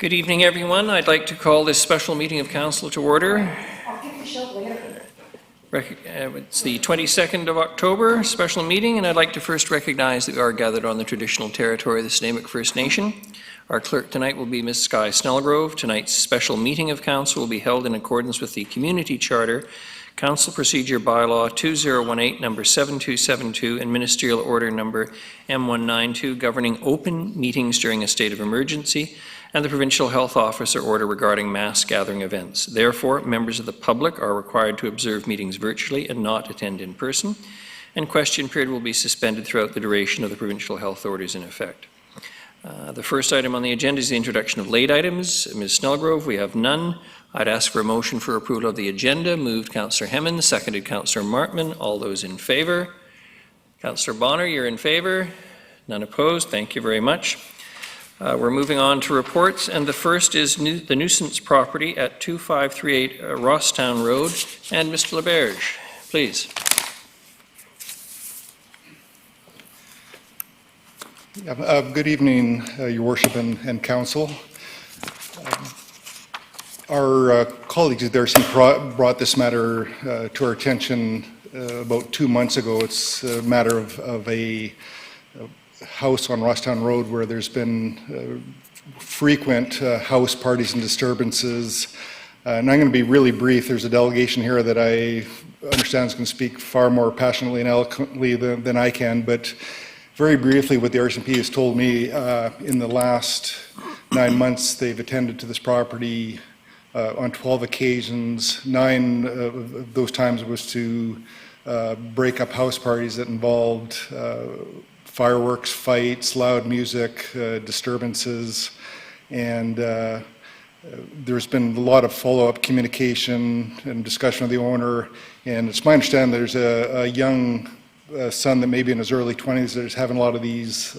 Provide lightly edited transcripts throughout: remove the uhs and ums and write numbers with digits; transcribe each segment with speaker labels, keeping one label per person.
Speaker 1: Good evening, everyone. I'd like to call this special meeting of Council to order. It's the 22nd of October, special meeting, and I'd like to first recognize that we are gathered on the traditional territory of the Snuneymuxw First Nation. Our clerk tonight will be Ms. Skye Snellgrove. Tonight's special meeting of Council will be held in accordance with the Community Charter, Council Procedure Bylaw 2018, number 7272, and Ministerial Order number M192, governing open meetings during a state of emergency, and the Provincial Health Officer Order regarding mass gathering events. Therefore, members of the public are required to observe meetings virtually and not attend in person, and question period will be suspended throughout the duration of the Provincial Health Orders in effect. The first item on the agenda is the introduction of late items. Ms. Snellgrove, we have none. I'd ask for a motion for approval of the agenda. Moved Councillor Hemmond, seconded Councillor Martman. All those in favour? Councillor Bonner, you're in favour? None opposed? Thank you very much. We're moving on to reports, and the first is the nuisance property at 2538 Rosstown Road. And Mr. LaBerge, please.
Speaker 2: Good evening, Your Worship and Council. Our colleagues at RC brought this matter to our attention about 2 months ago. It's a matter of a house on Rosstown Road where there's been frequent house parties and disturbances. And I'm going to be really brief. There's a delegation here that I understand is going to speak far more passionately and eloquently than I can, but very briefly, what the RCMP has told me, in the last 9 months, they've attended to this property on 12 occasions. 9 of those times was to break up house parties that involved fireworks, fights, loud music, disturbances, and there's been a lot of follow-up communication and discussion with the owner, and it's my understanding there's a young son that may be in his early 20s that is having a lot of these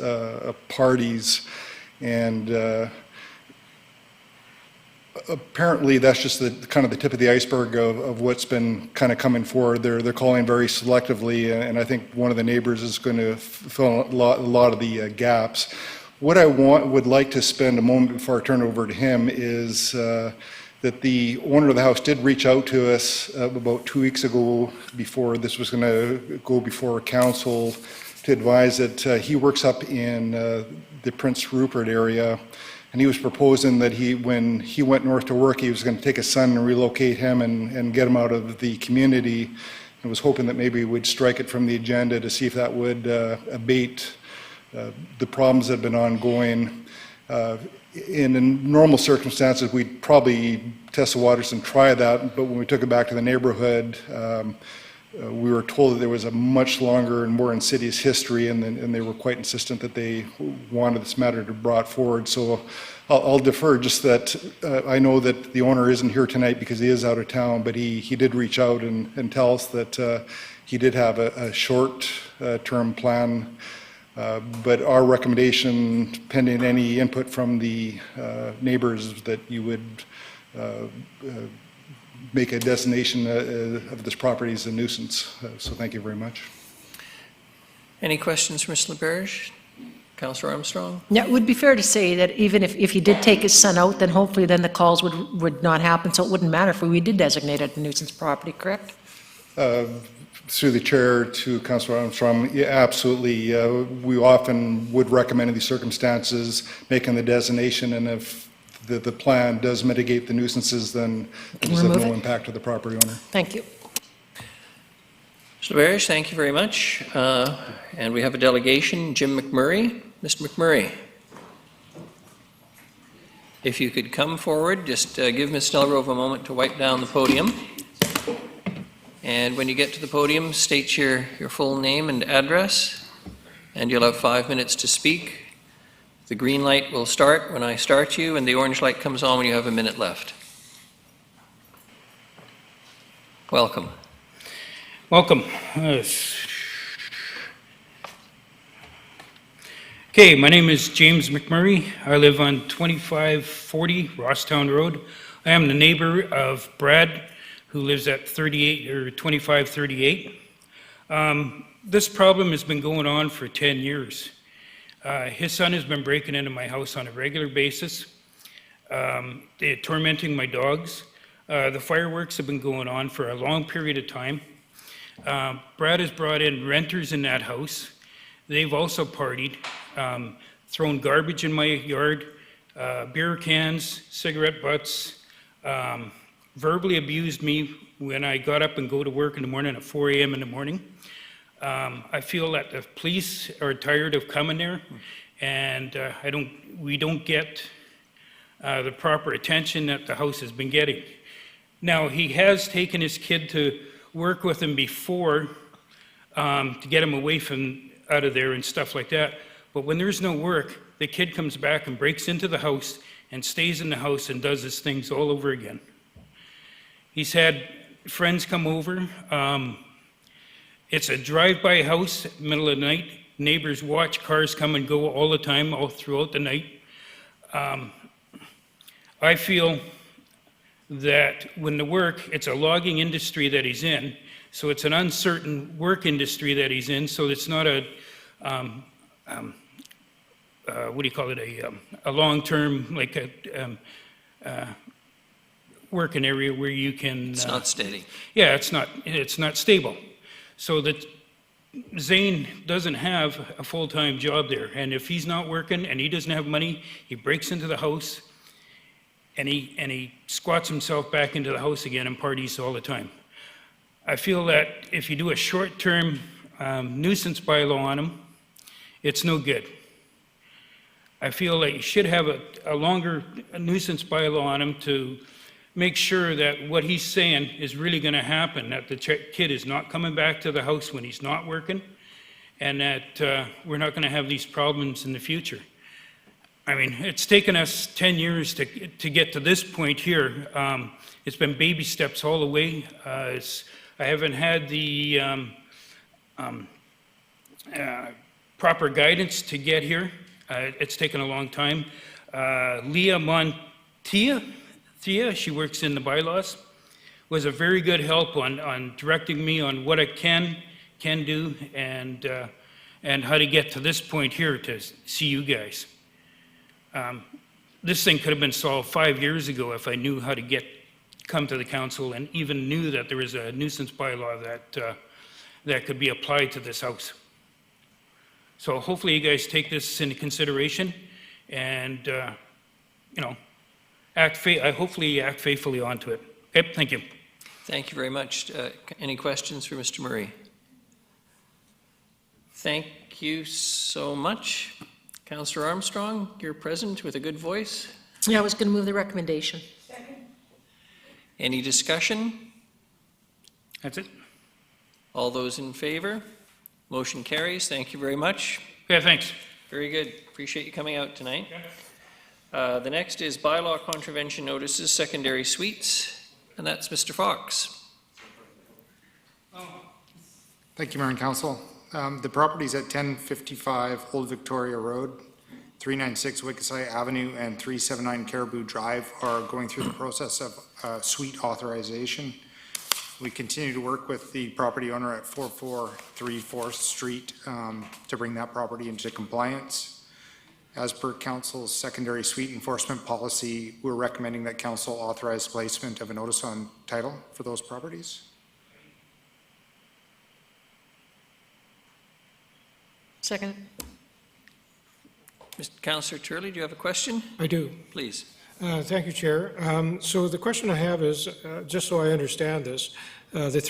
Speaker 2: parties, and apparently that's just the kind of the tip of the iceberg of what's been kind of coming forward. They're calling very selectively, and I think one of the neighbors is going to fill a lot of the gaps. What I would like to spend a moment before I turn it over to him is that the owner of the house did reach out to us about 2 weeks ago before this was going to go before council to advise that he works up in the Prince Rupert area, and he was proposing that when he went north to work, he was going to take his son and relocate him and get him out of the community, and was hoping that maybe we'd strike it from the agenda to see if that would abate the problems that have been ongoing. In normal circumstances, we'd probably test the waters and try that, but when we took it back to the neighborhood, we were told that there was a much longer and more insidious history, and they were quite insistent that they wanted this matter to be brought forward. So I'll defer, just that I know that the owner isn't here tonight because he is out of town, but he did reach out and tell us that he did have a short-term plan. But our recommendation, pending any input from the neighbors, is that you would make a designation of this property as a nuisance. So thank you very much.
Speaker 1: Any questions for Mr. LaBerge? Councillor Armstrong?
Speaker 3: Yeah, it would be fair to say that even if he did take his son out, then hopefully then the calls would not happen, so it wouldn't matter if we did designate it a nuisance property, correct?
Speaker 2: Through the chair to Councillor Armstrong, yeah, absolutely. We often would recommend in these circumstances making the designation, and if the plan does mitigate the nuisances, then there's no impact to the property owner.
Speaker 3: Thank you.
Speaker 1: Mr. LaBerge, thank you very much. And we have a delegation, Jim McMurray. Mr. McMurray, if you could come forward, just give Ms. Snellgrove a moment to wipe down the podium. And when you get to the podium, state your full name and address, and you'll have 5 minutes to speak. The green light will start when I start you, and the orange light comes on when you have a minute left. Welcome.
Speaker 4: Welcome. Okay, my name is James McMurray. I live on 2540 Rosstown Road. I am the neighbor of Brad, who lives at 2538. This problem has been going on for 10 years. His son has been breaking into my house on a regular basis. They're tormenting my dogs. The fireworks have been going on for a long period of time. Brad has brought in renters in that house. They've also partied, thrown garbage in my yard, beer cans, cigarette butts, verbally abused me when I got up and go to work in the morning at 4 a.m. in the morning. I feel that the police are tired of coming there, and we don't get the proper attention that the house has been getting. Now, he has taken his kid to work with him before to get him away from out of there and stuff like that. But when there's no work, the kid comes back and breaks into the house and stays in the house and does his things all over again. He's had friends come over. It's a drive-by house, middle of the night. Neighbors watch cars come and go all the time, all throughout the night. I feel that when the work, it's a logging industry that he's in, so it's an uncertain work industry that he's in, so it's not a, what do you call it, a long-term, like a working area where you can...
Speaker 1: It's not steady.
Speaker 4: Yeah, it's not stable. So that Zane doesn't have a full-time job there, and if he's not working and he doesn't have money, he breaks into the house and he squats himself back into the house again and parties all the time. I feel that if you do a short-term nuisance bylaw on him, it's no good. I feel that you should have a longer nuisance bylaw on him to make sure that what he's saying is really going to happen, that the kid is not coming back to the house when he's not working, and that we're not going to have these problems in the future. I mean, it's taken us 10 years to get to this point here. It's been baby steps all the way. I haven't had the proper guidance to get here. It's taken a long time. Leah Montia, she works in the bylaws, was a very good help on directing me on what I can do and how to get to this point here to see you guys. This thing could have been solved 5 years ago if I knew how to come to the council and even knew that there was a nuisance bylaw that could be applied to this house. So hopefully you guys take this into consideration and, hopefully act faithfully onto it. Okay, thank you.
Speaker 1: Thank you very much. Any questions for Mr. Murray? Thank you so much. Councillor Armstrong, you're present with a good voice.
Speaker 3: Yeah, I was going to move the recommendation.
Speaker 1: Any discussion?
Speaker 4: That's it.
Speaker 1: All those in favor? Motion carries. Thank you very much.
Speaker 4: Yeah, thanks.
Speaker 1: Very good. Appreciate you coming out tonight. The next is bylaw contravention notices, secondary suites, and that's Mr. Fox.
Speaker 5: Thank you, Mayor and Council. The properties at 1055 Old Victoria Road, 396 Wickesai Avenue, and 379 Caribou Drive are going through the process of suite authorization. We continue to work with the property owner at 443 4th Street to bring that property into compliance. As per Council's secondary suite enforcement policy, we're recommending that Council authorize placement of a notice on title for those properties.
Speaker 3: Second.
Speaker 1: Mr. Councillor Turley, do you have a question?
Speaker 6: I do.
Speaker 1: Please.
Speaker 6: Thank you, Chair. So the question I have is, just so I understand this, the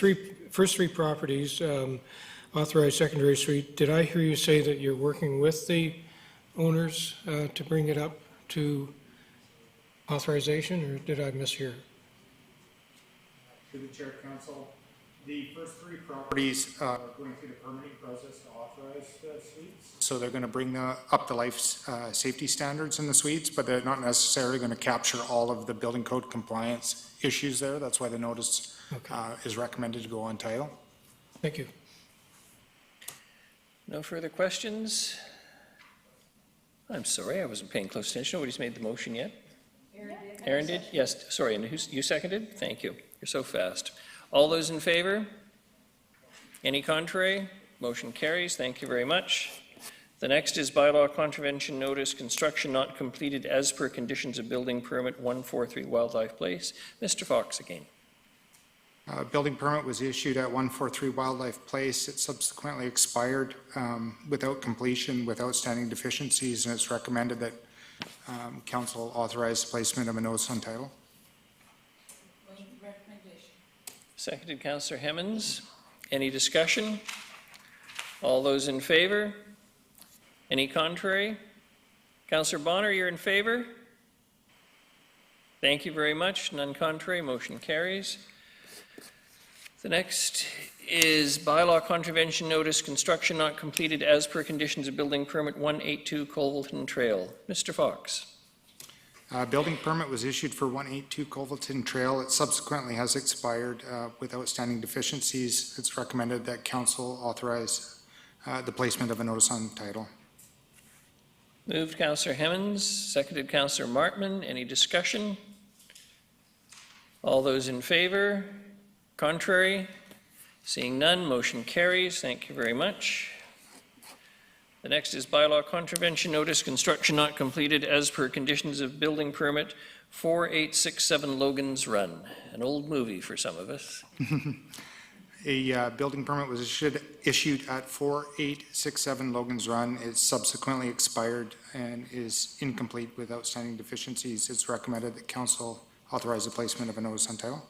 Speaker 6: first three properties, authorized secondary suite, did I hear you say that you're working with the owners to bring it up to authorization, or did I mishear?
Speaker 5: Through the Chair, Council, the first three properties are going through the permitting process to authorize the suites. So they're going to bring up the life safety standards in the suites, but they're not necessarily going to capture all of the building code compliance issues there. That's why the notice is recommended to go on title.
Speaker 6: Thank you.
Speaker 1: No further questions? I'm sorry, I wasn't paying close attention. Nobody's made the motion yet? Aaron did? Yes, sorry, and you seconded? Thank you. You're so fast. All those in favor? Any contrary? Motion carries. Thank you very much. The next is bylaw contravention notice, construction not completed as per conditions of building permit 143 Wildlife Place. Mr. Fox again.
Speaker 5: Building permit was issued at 143 Wildlife Place. It subsequently expired without completion, with outstanding deficiencies, and it's recommended that council authorize the placement of a notice on title.
Speaker 1: Seconded, Councillor Hemmens. Any discussion? All those in favor? Any contrary? Councillor Bonner, you're in favor? Thank you very much. None contrary, motion carries. The next is bylaw contravention notice, construction not completed as per conditions of building permit 182 Colvilton Trail. Mr. Fox.
Speaker 5: Building permit was issued for 182 Colvilton Trail. It subsequently has expired with outstanding deficiencies. It's recommended that council authorize the placement of a notice on title.
Speaker 1: Moved Councillor Hemmens, seconded Councillor Martman. Any discussion? All those in favor? Contrary? Seeing none, motion carries. Thank you very much. The next is bylaw contravention notice, construction not completed as per conditions of building permit 4867 Logan's Run. An old movie for some of us.
Speaker 5: A building permit was issued at 4867 Logan's Run. It's subsequently expired and is incomplete with outstanding deficiencies. It's recommended that council authorize the placement of a notice on title.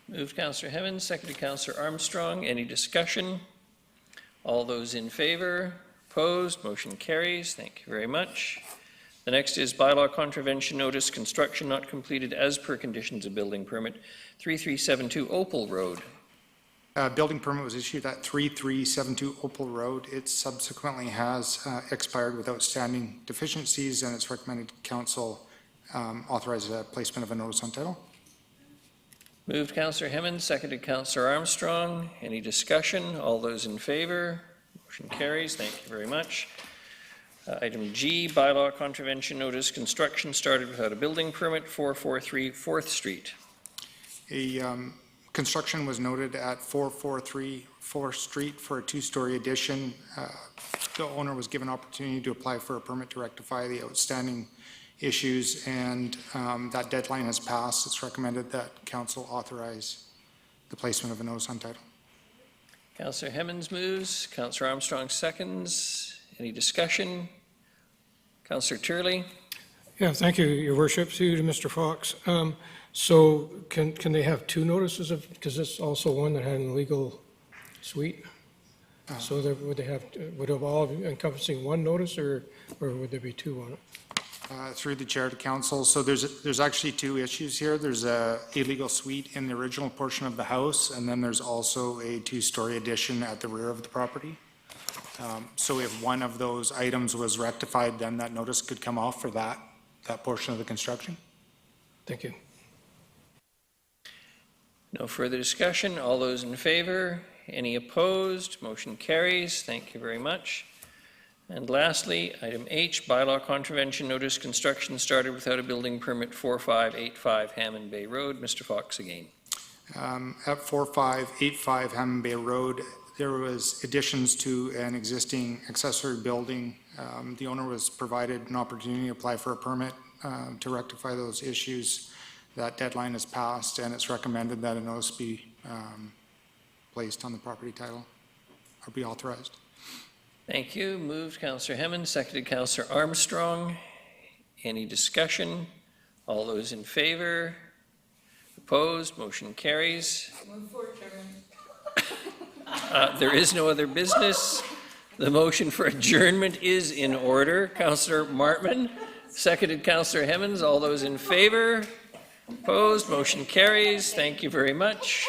Speaker 1: Moved Councillor Hemmens, seconded Councillor Armstrong. Any discussion? All those in favor? Opposed? Motion carries. Thank you very much. The next is bylaw contravention notice, construction not completed as per conditions of building permit 3372 Opal Road.
Speaker 5: Building permit was issued at 3372 Opal Road. It subsequently has expired with outstanding deficiencies, and it's recommended council authorize the placement of a notice on title.
Speaker 1: Moved Councillor Hemmens, seconded Councillor Armstrong. Any discussion? All those in favor? Motion carries. Thank you very much. Item G, bylaw contravention notice, construction started without a building permit, 443 4th Street.
Speaker 5: Construction was noted at 443 4th Street for a two-story addition. The owner was given opportunity to apply for a permit to rectify the outstanding issues, and that deadline has passed. It's recommended that council authorize the placement of a notice on title.
Speaker 1: Councillor Hemmens moves, Councillor Armstrong seconds. Any discussion? Councillor Turley.
Speaker 6: Yeah, thank you, Your Worship. To you, to Mr. Fox. So can they have two notices of, because it's also one that had an illegal suite? So would it have all encompassing one notice, or would there be two on it?
Speaker 5: Through the chair to council. So there's actually two issues here. There's a illegal suite in the original portion of the house, and then there's also a two-story addition at the rear of the property. So if one of those items was rectified, then that notice could come off for that portion of the construction.
Speaker 6: Thank you.
Speaker 1: No further discussion. All those in favor? Any opposed? Motion carries. Thank you very much. And lastly, item H, bylaw contravention notice, construction started without a building permit, 4585 Hammond Bay Road. Mr. Fox again.
Speaker 5: At 4585 Hammond Bay Road, there was additions to an existing accessory building. The owner was provided an opportunity to apply for a permit to rectify those issues. That deadline has passed, and it's recommended that a notice be placed on the property title or be authorized.
Speaker 1: Thank you. Moved Councillor Hemmens, seconded Councillor Armstrong. Any discussion? All those in favor? Opposed? Motion carries. There is no other business. The motion for adjournment is in order. Councillor Martman, seconded Councillor Hemmens. All those in favor? Opposed? Motion carries. Thank you very much.